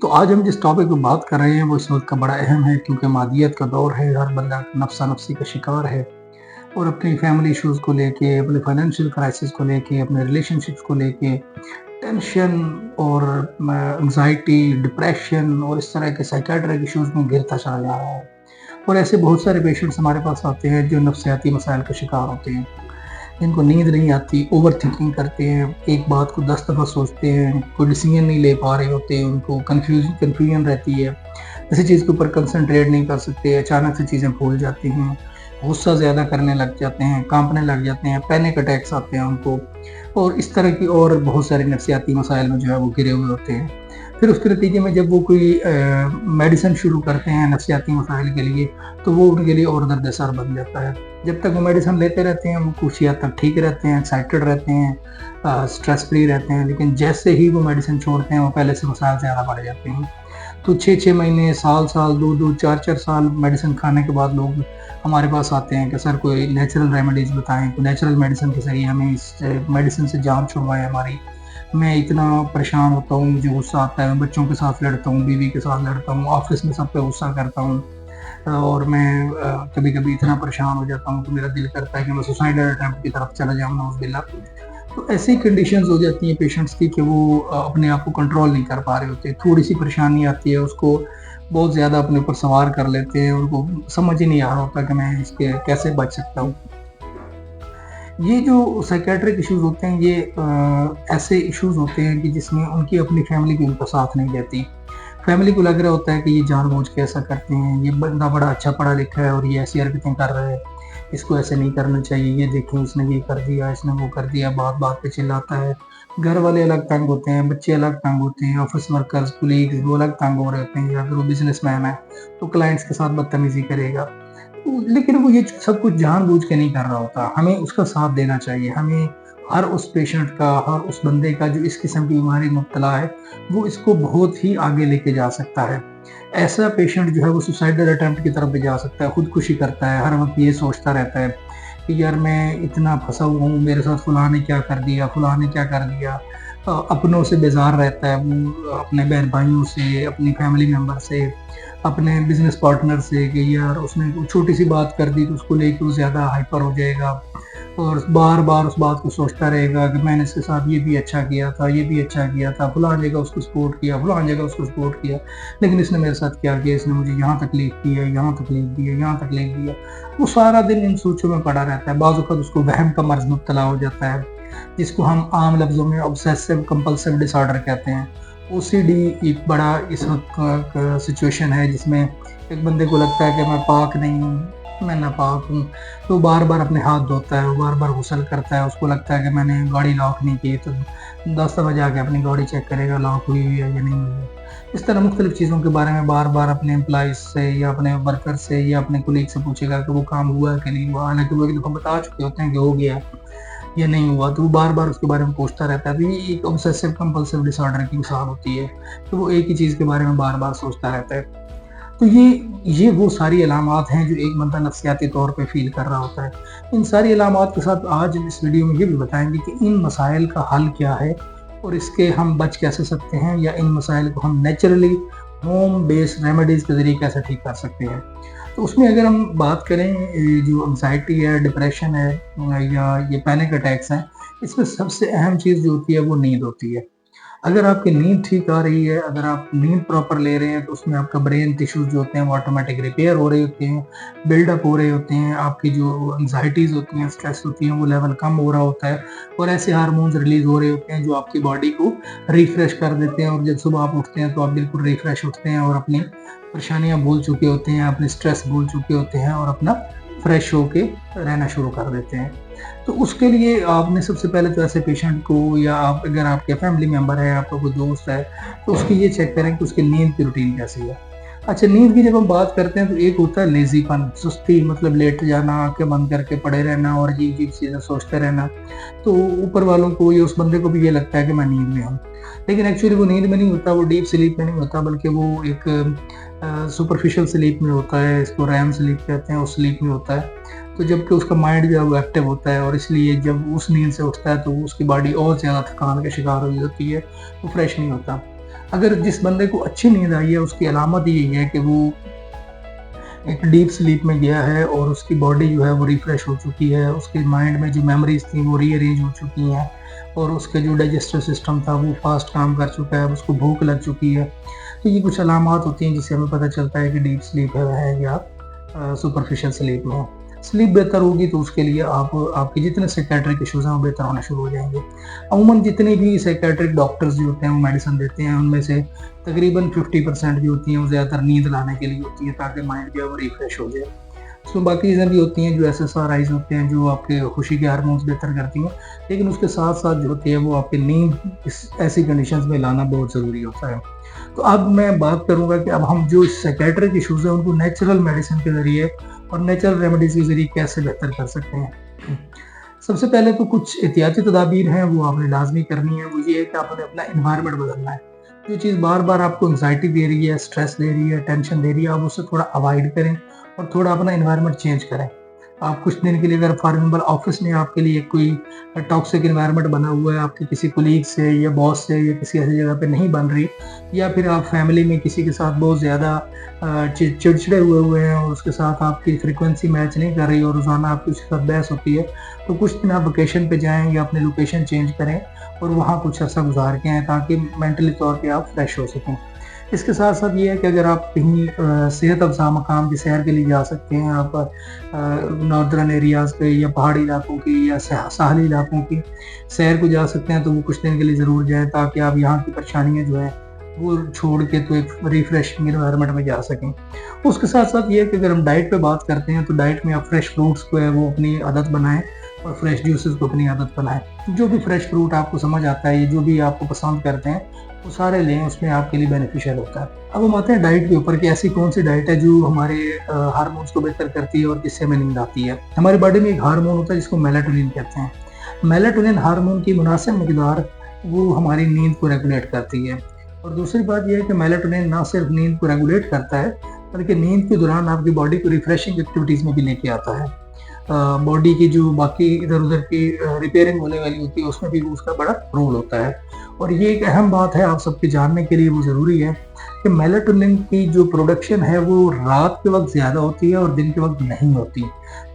तो आज हम जिस टॉपिक पे बात कर रहे हैं वो इस वक़्त का बड़ा अहम है क्योंकि मादियत का दौर है, हर बंदा नफ़्सा-नफ़सी का शिकार है और अपनी फैमिली इश्यूज़ को लेके, अपने फाइनेंशियल क्राइसिस को लेके, अपने रिलेशनशिप्स को लेके टेंशन और एंग्ज़ायटी, डिप्रेशन और इस तरह के साइकियाट्रिक इश्यूज़ में घिरता चला जा रहा है। और ऐसे बहुत सारे पेशेंट्स हमारे पास आते हैं जो नफ़्सियाती मसाइल का शिकार होते हैं। जिनको नींद नहीं आती, ओवरथिंकिंग करते हैं, एक बात को 10 दफ़ा सोचते हैं, कोई डिसीज़न नहीं ले पा रहे होते, उनको कन्फ्यूजन रहती है, किसी चीज़ के ऊपर कंसंट्रेट नहीं कर सकते, अचानक से चीज़ें भूल जाती हैं, गुस्सा ज़्यादा करने लग जाते हैं, काँपने लग जाते हैं, पैनिक अटैक्स आते हैं उनको और इस तरह की और बहुत सारे नफ़्सियाती मसाइल में जो है वो घिरे हुए होते हैं। फिर उसके नतीजे में जब वो कोई मेडिसिन शुरू करते हैं नफ़्सियाती मसाइल के लिए, तो वो उनके लिए और दर्द-ए-सर बन जाता है। जब तक वो मेडिसिन लेते रहते हैं, वो कुछ हद तक ठीक रहते हैं, एक्साइटेड रहते हैं, स्ट्रेस फ्री रहते हैं, लेकिन जैसे ही वो मेडिसिन छोड़ते हैं, वो पहले से मसाइल ज़्यादा बढ़ जाते हैं। तो 6-6 महीने, साल-साल, 2-2, 4-4 साल मेडिसिन खाने के बाद लोग हमारे पास आते हैं कि सर कोई नेचुरल रेमेडीज़ बताएँ, कोई नेचुरल मेडिसिन के ज़रिए हमें इस मेडिसिन से जान छुड़वाएँ हमारी। मैं इतना परेशान होता हूँ, मुझे गुस्सा आता है, मैं बच्चों के साथ लड़ता हूँ, बीवी के साथ लड़ता हूँ, ऑफ़िस में सब पे गुस्सा करता हूँ। और मैं कभी-कभी इतना परेशान हो जाता हूँ कि मेरा दिल करता है कि मैं सुसाइडल अटेम्प्ट की तरफ चला जाऊँ नाउज़ुबिल्लाह। तो ऐसी कंडीशंस हो जाती हैं पेशेंट्स की कि वो अपने आप को कंट्रोल नहीं कर पा रहे होते। थोड़ी-सी परेशानी आती है उसको बहुत ज़्यादा अपने ऊपर सवार कर लेते हैं, उनको समझ ही नहीं आ रहा होता कि मैं इसके कैसे बच सकता हूँ। ये जो साइकियाट्रिक इश्यूज़ होते हैं ये ऐसे इश्यूज़ होते हैं कि जिसमें उनकी अपनी फैमिली भी उनका साथ नहीं देती। फैमिली को लग रहा होता है कि ये जानबूझ के ऐसा करते हैं, ये बंदा बड़ा अच्छा पढ़ा-लिखा है और ये ऐसी हरकतें कर रहा है, इसको ऐसे नहीं करना चाहिए, ये देखें इसने ये कर दिया, इसने वो कर दिया, बात-बात पे चिल्लाता है। घर वाले अलग तंग होते हैं, बच्चे अलग तंग होते हैं, ऑफ़िस वर्कर्स, कलीग्स वो अलग तंग हो रहे होते हैं या अगर वो बिज़नेसमैन है, तो क्लाइंट्स के साथ बदतमीज़ी करेगा। लेकिन वो ये सब कुछ जानबूझ के नहीं कर रहा होता, हमें उसका साथ देना चाहिए, हमें हर उस पेशेंट का, हर उस बंदे का जो इस किस्म की बीमारी में मुब्तला है, वो इसको बहुत ही आगे लेके जा सकता है। ऐसा पेशेंट जो है वो सुसाइडल अटेम्प्ट की तरफ भी जा सकता है, खुदकुशी करता है, हर वक़्त ये सोचता रहता है कि यार मैं इतना फँसा हुआ हूँ, मेरे साथ फलाँ ने क्या कर दिया, फलाँ ने क्या कर दिया। अपनों से बेज़ार रहता है वो, अपने बहन-भाइयों से, अपनी फैमिली मेंबर से, अपने बिज़नेस पार्टनर से कि यार उसने छोटी-सी बात कर दी तो उसको लेके वो ज़्यादा हाइपर हो जाएगा और बार-बार उस बात को सोचता रहेगा कि मैंने इसके साथ ये भी अच्छा किया था, ये भी अच्छा किया था, फलाँ जगह उसको सपोर्ट किया, फलाँ जगह उसको सपोर्ट किया, लेकिन इसने मेरे साथ क्या किया, इसने मुझे यहाँ तकलीफ़ दी है, यहाँ तकलीफ़ दी है, यहाँ तकलीफ़ दी है। वो सारा दिन इन सोचों में पड़ा रहता है, बाज़ औक़ात उसको वहम का मर्ज़ मुब्तला हो जाता है, जिसको हम आम लफ्ज़ों में ऑब्सेसिव कंपल्सिव डिसऑर्डर कहते हैं। ओसीडी एक बड़ा इस वक़्त का सिचुएशन है जिसमें एक बंदे को लगता है कि मैं पाक नहीं हूँ, मैं नापाक हूँ, तो बार-बार अपने हाथ धोता है, वो बार-बार गुस्ल करता है, उसको लगता है कि मैंने गाड़ी लॉक नहीं की, तो 10 दफ़ा जाके अपनी गाड़ी चेक करेगा लॉक हुई हुई है या नहीं हुई है। इस तरह मुख्तलिफ़ चीज़ों के बारे में बार-बार अपने एम्प्लॉइज़ से या अपने वर्कर से या अपने कोलीग से पूछेगा कि वो काम हुआ है कि नहीं हुआ, हालाँकि वो एक दफ़ा बता चुके होते हैं कि हो गया है। या नहीं हुआ, तो वो बार-बार उसके बारे में पूछता रहता है। तो ये एक ऑब्सेसिव कंपल्सिव डिसऑर्डर की मिसाल होती है, तो वो एक ही चीज़ के बारे में बार-बार सोचता रहता है। तो ये वो सारी अलामात हैं जो एक बंदा नफ्सियाती तौर पे फ़ील कर रहा होता है। इन सारी अलामात के साथ आज इस वीडियो में ये भी बताएँगे कि इन मसाइल का हल क्या है और इसके हम बच कैसे सकते हैं या इन मसाइल को हम नेचुरली होम बेस्ड रेमेडीज़ के ज़रिए कैसे ठीक कर सकते हैं। तो उसमें अगर हम बात करें जो एंग्ज़ायटी है, डिप्रेशन है या ये पैनिक अटैक्स हैं, इसमें सबसे अहम चीज़ जो होती है वो नींद होती है। अगर आपकी नींद ठीक आ रही है, अगर आप नींद प्रॉपर ले रहे हैं, तो उसमें आपका ब्रेन टिश्यूज़ जो होते हैं वो ऑटोमैटिक रिपेयर हो रहे होते हैं, बिल्डअप हो रहे होते हैं, आपकी जो एंग्ज़ायटीज़ होती हैं, स्ट्रेस होती हैं, वो लेवल कम हो रहा होता है और ऐसे हार्मोन्स रिलीज़ हो रहे होते हैं जो आपकी बॉडी को रिफ्रेश कर देते हैं और जब सुबह आप उठते हैं तो आप बिल्कुल रिफ्रेश उठते हैं और अपनी परेशानियाँ भूल चुके होते हैं, अपने स्ट्रेस भूल चुके होते हैं और अपना फ्रेश होके रहना शुरू कर देते हैं। तो उसके लिए आपने सबसे पहले तो ऐसे पेशेंट को या आप अगर आपके फैमिली मेंबर है, आपका कोई दोस्त है, तो उसकी ये चेक करें कि उसकी नींद की रूटीन कैसी है। अच्छा नींद की जब हम बात करते हैं तो एक होता है लेज़ीपन, सुस्ती मतलब लेट जाना, आँखें बंद करके पड़े रहना और अजीब-अजीब चीज़ें सोचते रहना। तो ऊपर वालों को या उस बंदे को भी ये लगता है कि मैं नींद में हूँ। लेकिन एक्चुअली वो नींद में नहीं होता, वो डीप स्लीप में नहीं होता बल्कि वो एक सुपरफिशियल स्लीप में होता है, इसको रैम स्लीप कहते हैं, उस स्लीप में होता है। तो जबकि उसका माइंड जो है वो एक्टिव होता है और इसलिए जब उस नींद से उठता है तो उसकी बॉडी और ज़्यादा थकान का शिकार हो जाती है, वो फ्रेश नहीं होता। अगर जिस बंदे को अच्छी नींद आई है उसकी अलामत यही है कि वो एक डीप स्लीप में गया है और उसकी बॉडी जो है वो रिफ्रेश हो चुकी है, उसके माइंड में जो मेमोरीज थी वो रीअरेंज हो चुकी हैं और उसके जो डाइजेस्टिव सिस्टम था वो फास्ट काम कर चुका है, उसको भूख लग चुकी है। तो ये कुछ अलामात होती हैं जिससे हमें पता चलता है कि डीप स्लीप है या सुपरफिशियल स्लीप में है। स्लीप बेहतर होगी तो उसके लिए आपके जितने साइकियाट्रिक इश्यूज़ हैं वो बेहतर होने शुरू हो जाएँगे। अमूमन जितने भी साइकियाट्रिक डॉक्टर्स जो होते हैं वो मेडिसिन देते हैं, उनमें से तकरीबन 50% जो होती हैं वो ज़्यादातर नींद लाने के लिए होती हैं ताकि माइंड जो है वो रिफ्रेश हो जाए। उसमें बाकी चीज़ें भी होती हैं जो एसएसआरआईज़ होते हैं जो आपके खुशी के हार्मोन्स बेहतर करती हैं, लेकिन उसके साथ-साथ जो होती है वो आपकी नींद इस ऐसी कंडीशंस में लाना बहुत ज़रूरी होता है। तो अब मैं बात करूँगा कि अब हम जो साइकियाट्रिक इश्यूज़ हैं उनको नेचुरल मेडिसिन के ज़रिए और नेचुरल रेमेडीज़ के ज़रिए कैसे बेहतर कर सकते हैं। सबसे पहले तो कुछ एहतियाती तदाबीर हैं वो आपने लाज़मी करनी है, वो ये है कि आपने अपना एनवायरनमेंट बदलना है। जो चीज़ बार-बार आपको एंग्ज़ायटी दे रही है, स्ट्रेस दे रही है, टेंशन दे रही है, आप उससे थोड़ा अवॉइड करें और थोड़ा अपना एनवायरनमेंट चेंज करें। आप कुछ दिन के लिए अगर फॉर एग्ज़ाम्पल ऑफ़िस में आपके लिए कोई टॉक्सिक एनवायरनमेंट बना हुआ है, आपके किसी कोलीग से या बॉस से या किसी ऐसी जगह पे नहीं बन रही, या फिर आप फैमिली में किसी के साथ बहुत ज़्यादा चिड़चिड़े हुए हैं और उसके साथ आपकी फ्रीक्वेंसी मैच नहीं कर रही और रोज़ाना आपकी उसके साथ बहस होती है, तो कुछ दिन आप वेकेशन पे जाएँ या अपनी लोकेशन चेंज करें और वहाँ कुछ अर्सा गुज़ार के आएँ ताकि मेंटली तौर पे आप फ्रेश हो सकें। इसके साथ-साथ ये है कि अगर आप कहीं सेहत अफ़ज़ा मकाम की सैर के लिए जा सकते हैं, आप नॉर्दर्न एरियाज़ पे या पहाड़ी इलाकों की या साहली इलाकों की सैर को जा सकते हैं, तो वो कुछ दिन के लिए ज़रूर जाएँ ताकि आप यहाँ की परेशानियाँ जो हैं वो छोड़ के तो एक रिफ्रेशिंग एनवायरनमेंट में जा सकें। उसके साथ-साथ ये है कि अगर हम डाइट पे बात करते हैं, तो डाइट में आप फ्रेश फ्रूट्स को है वो अपनी आदत बनाएँ और फ्रेश जूसेस को अपनी आदत बनाएँ। जो भी फ्रेश फ्रूट आपको समझ आता है या जो भी आपको पसंद करते हैं, वो सारे लें, उसमें आपके लिए बेनिफिशियल होता है। अब हम आते हैं डाइट के ऊपर कि ऐसी कौन-सी डाइट है जो हमारे हार्मोन्स को बेहतर करती है और जिससे हमें नींद आती है। हमारी बॉडी में एक हार्मोन होता है जिसको मेलाटोनिन कहते हैं। मेलाटोनिन हार्मोन की मुनासिब मिकदार वो हमारी नींद को रेगुलेट करती है। और दूसरी बात ये है कि मेलाटोनिन ना सिर्फ नींद को रेगुलेट करता है, बल्कि नींद के दौरान आपकी बॉडी को रिफ्रेशिंग एक्टिविटीज़ में भी लेके आता है। बॉडी की जो बाकी इधर-उधर की रिपेयरिंग होने वाली होती है, उसमें भी उसका बड़ा रोल होता है। और ये एक अहम बात है आप सबके जानने के लिए वो ज़रूरी है कि मेलाटोनिन की जो प्रोडक्शन है वो रात के वक़्त ज़्यादा होती है और दिन के वक़्त नहीं होती।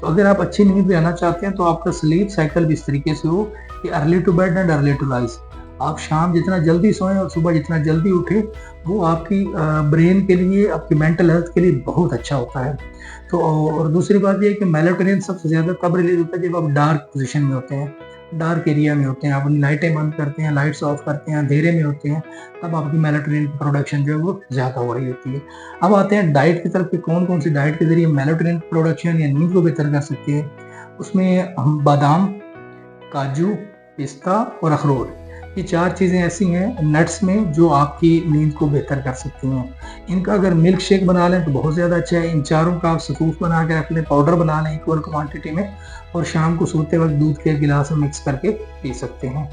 तो अगर आप अच्छी नींद लेना चाहते हैं तो आपका स्लीप साइकिल भी इस तरीके से हो कि early to bed and early to rise. आप शाम जितना जल्दी सोएँ और सुबह जितना जल्दी उठें, वो आपकी ब्रेन के लिए, आपकी मेंटल हेल्थ के लिए बहुत अच्छा होता है। तो और दूसरी बात ये है कि मेलाटोनिन सबसे ज़्यादा तब रिलीज़ होता है जब आप डार्क पोज़ीशन में होते हैं, डार्क एरिया में होते हैं, आप अपनी लाइटें बंद करते हैं, लाइट्स ऑफ करते हैं, अंधेरे में होते हैं, तब आपकी मेलाटोनिन की प्रोडक्शन जो है वो ज़्यादा हो रही होती है। अब आते हैं डाइट की तरफ कि कौन-कौन सी डाइट के ज़रिए मेलाटोनिन प्रोडक्शन या नींद को बेहतर कर सकती है। उसमें हम बादाम, काजू, पिस्ता और अखरोट, ये 4 चीज़ें ऐसी हैं नट्स में जो आपकी नींद को बेहतर कर सकती हैं। इनका अगर मिल्क शेक बना लें तो बहुत ज़्यादा अच्छा है। इन चारों का आप सकूफ़ बना के रख लें, पाउडर बना लें इक्वल क्वांटिटी में और शाम को सोते वक़्त दूध के गिलास में मिक्स करके पी सकते हैं।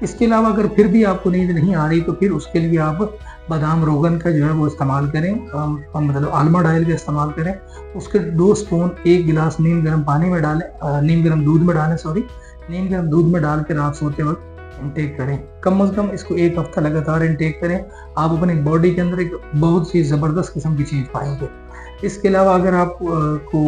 इसके अलावा अगर फिर भी आपको नींद नहीं आ रही तो फिर उसके लिए आप बादाम रोगन का जो है वो इस्तेमाल करें, मतलब आलमंड ऑयल का इस्तेमाल करें। उसके 2 स्पून 1 गिलास नीम गर्म पानी में डालें, नीम गर्म दूध में डालें सॉरी, नीम गर्म दूध में डाल के रात सोते वक़्त इनटेक करें। कम से कम इसको 1 हफ्ता लगातार इनटेक करें। आप अपनी बॉडी के अंदर एक बहुत ही ज़बरदस्त किस्म की चीज़ पाएँगे। इसके अलावा अगर आप को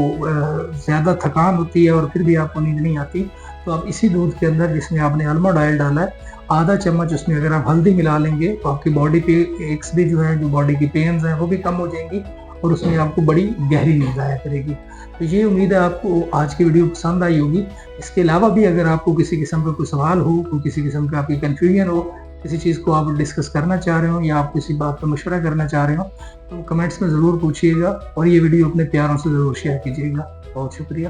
ज़्यादा थकान होती है और फिर भी आपको नींद नहीं आती, तो आप इसी दूध के अंदर जिसमें आपने आलमंड ऑयल डाला है, आधा चम्मच उसमें अगर आप हल्दी मिला लेंगे तो आपकी बॉडी पे एक्स भी जो है, जो बॉडी की पेन्स हैं वो भी कम हो जाएँगी और उसमें आपको बड़ी गहरी नींद आया करेगी। तो ये उम्मीद है आपको आज की वीडियो पसंद आई होगी। इसके अलावा भी अगर आपको किसी किस्म का कोई सवाल हो, कोई किसी किस्म का आपकी कन्फ्यूजन हो, किसी चीज़ को आप डिस्कस करना चाह रहे हो या आप किसी बात पर मशवरा करना चाह रहे हो, तो कमेंट्स में ज़रूर पूछिएगा और ये वीडियो अपने प्यारों से ज़रूर शेयर कीजिएगा। बहुत शुक्रिया।